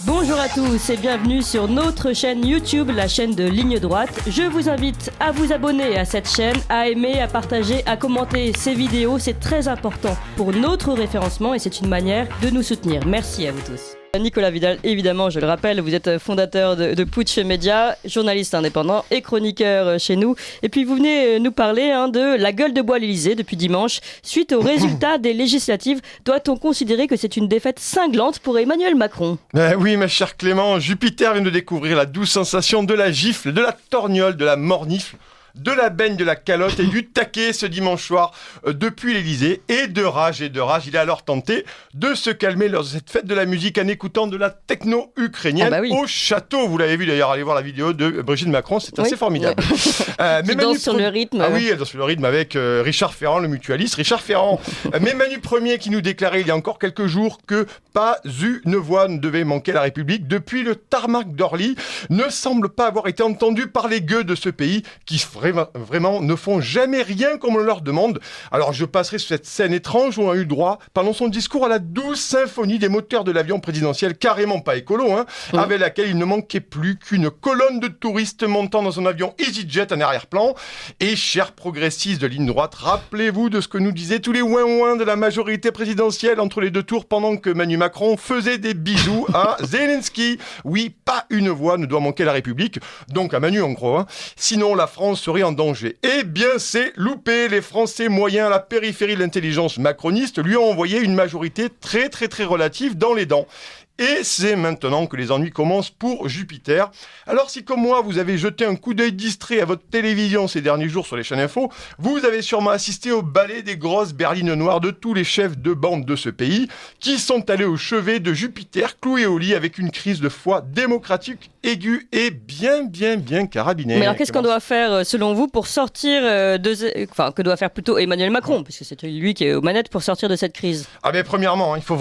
Bonjour à tous et bienvenue sur notre chaîne YouTube, la chaîne de Ligne Droite. Je vous invite à vous abonner à cette chaîne, à aimer, à partager, à commenter ces vidéos. C'est très important pour notre référencement et c'est une manière de nous soutenir. Merci à vous tous. Nicolas Vidal, évidemment, je le rappelle, vous êtes fondateur de Putsch Média, journaliste indépendant et chroniqueur chez nous. Et puis vous venez nous parler de la gueule de bois à l'Élysée depuis dimanche. Suite aux résultats des législatives, doit-on considérer que c'est une défaite cinglante pour Emmanuel Macron ? Oui, ma chère Clément, Jupiter vient de découvrir la douce sensation de la gifle, de la torgnole, de la mornifle, de la baigne, de la calotte et du taquet ce dimanche soir depuis l'Élysée. Et de rage, il a alors tenté de se calmer lors de cette fête de la musique en écoutant de la techno ukrainienne au château. Vous l'avez vu d'ailleurs, allez voir la vidéo de Brigitte Macron, c'est assez formidable. Mais danse sur le rythme. Ah oui, elle danse sur le rythme avec Richard Ferrand, le mutualiste. Richard Ferrand, mais Manu Premier qui nous déclarait il y a encore quelques jours que pas une voix ne devait manquer à la République depuis le tarmac d'Orly, ne semble pas avoir été entendu par les gueux de ce pays qui vraiment ne font jamais rien comme on leur demande. Alors je passerai sur cette scène étrange où on a eu droit, pendant son discours, à la douce symphonie des moteurs de l'avion présidentiel, carrément pas écolo, avec laquelle il ne manquait plus qu'une colonne de touristes montant dans un avion EasyJet en arrière-plan. Et chers progressistes de ligne droite, rappelez-vous de ce que nous disaient tous les ouin-ouin de la majorité présidentielle entre les deux tours pendant que Manu Macron faisait des bisous à Zelensky. Oui, pas une voix ne doit manquer à la République, donc à Manu en gros. Sinon la France serait en danger. Eh bien, c'est loupé. Les Français moyens à la périphérie de l'intelligence macroniste lui ont envoyé une majorité très relative dans les dents. Et c'est maintenant que les ennuis commencent pour Jupiter. Alors si comme moi vous avez jeté un coup d'œil distrait à votre télévision ces derniers jours sur les chaînes info, vous avez sûrement assisté au ballet des grosses berlines noires de tous les chefs de bande de ce pays qui sont allés au chevet de Jupiter cloué au lit avec une crise de foi démocratique aiguë et bien carabinée. Mais alors qu'est-ce qu'on doit faire selon vous pour sortir que doit faire plutôt Emmanuel Macron, puisque c'est lui qui est aux manettes pour sortir de cette crise? Ah mais premièrement, il faut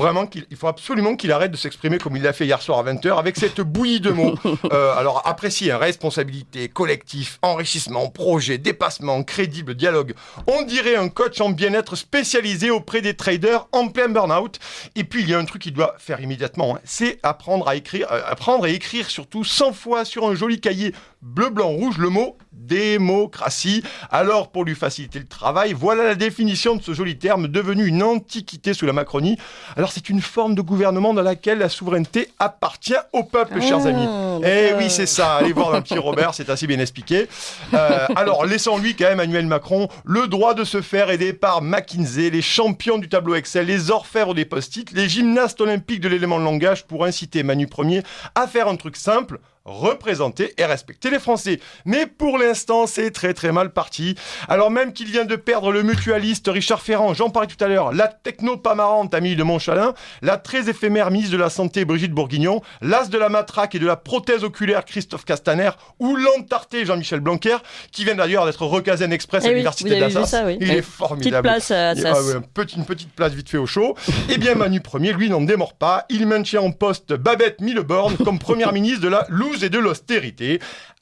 absolument qu'il arrête de s'exprimer comme il l'a fait hier soir à 20h avec cette bouillie de mots. Alors appréciez, responsabilité, collectif, enrichissement, projet, dépassement, crédible, dialogue. On dirait un coach en bien-être spécialisé auprès des traders en plein burn-out. Et puis il y a un truc qu'il doit faire immédiatement, c'est apprendre et écrire surtout 100 fois sur un joli cahier bleu, blanc, rouge le mot démocratie. Alors pour lui faciliter le travail, voilà la définition de ce joli terme devenu une antiquité sous la Macronie. Alors c'est une forme de gouvernement dans laquelle la souveraineté appartient au peuple, chers amis. Eh oui, c'est ça. Allez voir un petit Robert, c'est assez bien expliqué. Alors laissons-lui quand même, Emmanuel Macron, le droit de se faire aider par McKinsey, les champions du tableau Excel, les orfèvres des post-it, les gymnastes olympiques de l'élément de langage pour inciter Manu Premier à faire un truc simple: représenter et respecter les Français. Mais pour l'instant, c'est très mal parti. Alors même qu'il vient de perdre le mutualiste Richard Ferrand, j'en parlais tout à l'heure, la techno pas marrante Amélie de Montchalin, la très éphémère ministre de la Santé Brigitte Bourguignon, l'as de la matraque et de la prothèse oculaire Christophe Castaner, ou l'entarté Jean-Michel Blanquer, qui vient d'ailleurs d'être recasé en express à l'université d'Assas. Il est formidable. Petite place à Assas. Une petite place vite fait au chaud. Eh bien Manu Premier, lui, n'en démord pas. Il maintient en poste Babette Milleborne comme première ministre de la loose et de l'austérité.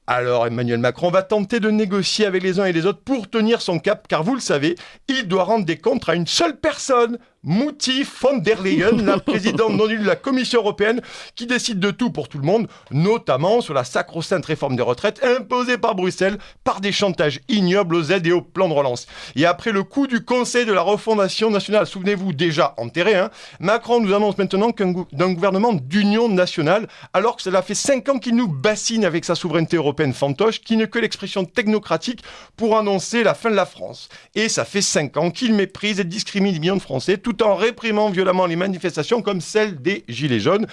Alors Emmanuel Macron va tenter de négocier avec les uns et les autres pour tenir son cap, car vous le savez, il doit rendre des comptes à une seule personne, Mouti von der Leyen, la présidente non élue de la Commission européenne, qui décide de tout pour tout le monde, notamment sur la sacro-sainte réforme des retraites imposée par Bruxelles par des chantages ignobles aux aides et au plan de relance. Et après le coup du Conseil de la refondation nationale, souvenez-vous, déjà enterré, Macron nous annonce maintenant d'un gouvernement d'union nationale, alors que cela fait 5 ans qu'il nous bassine avec sa souveraineté européenne fantoche, qui n'est que l'expression technocratique pour annoncer la fin de la France. Et ça fait 5 ans qu'il méprise et discrimine des millions de Français, tout en réprimant violemment les manifestations comme celle des Gilets jaunes.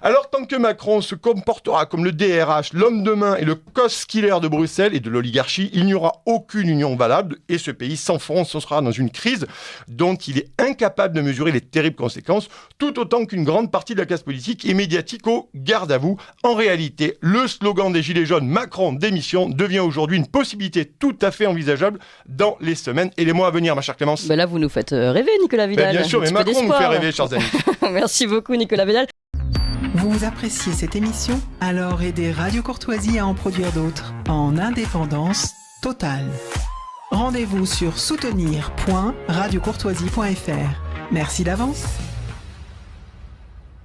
Alors tant que Macron se comportera comme le DRH, l'homme de main et le cost-killer de Bruxelles et de l'oligarchie, il n'y aura aucune union valable et ce pays s'enfoncera dans une crise dont il est incapable de mesurer les terribles conséquences, tout autant qu'une grande partie de la classe politique et médiatique au garde à vous. En réalité, le slogan des Gilets jaunes, Macron démission, devient aujourd'hui une possibilité tout à fait envisageable dans les semaines et les mois à venir, ma chère Clémence. Là, vous nous faites rêver, Nicolas Vidal. Bien sûr, mais Macron nous fait rêver, chers amis. Merci beaucoup, Nicolas Vidal. Vous appréciez cette émission? Alors aidez Radio Courtoisie à en produire d'autres, en indépendance totale. Rendez-vous sur soutenir.radiocourtoisie.fr. Merci d'avance.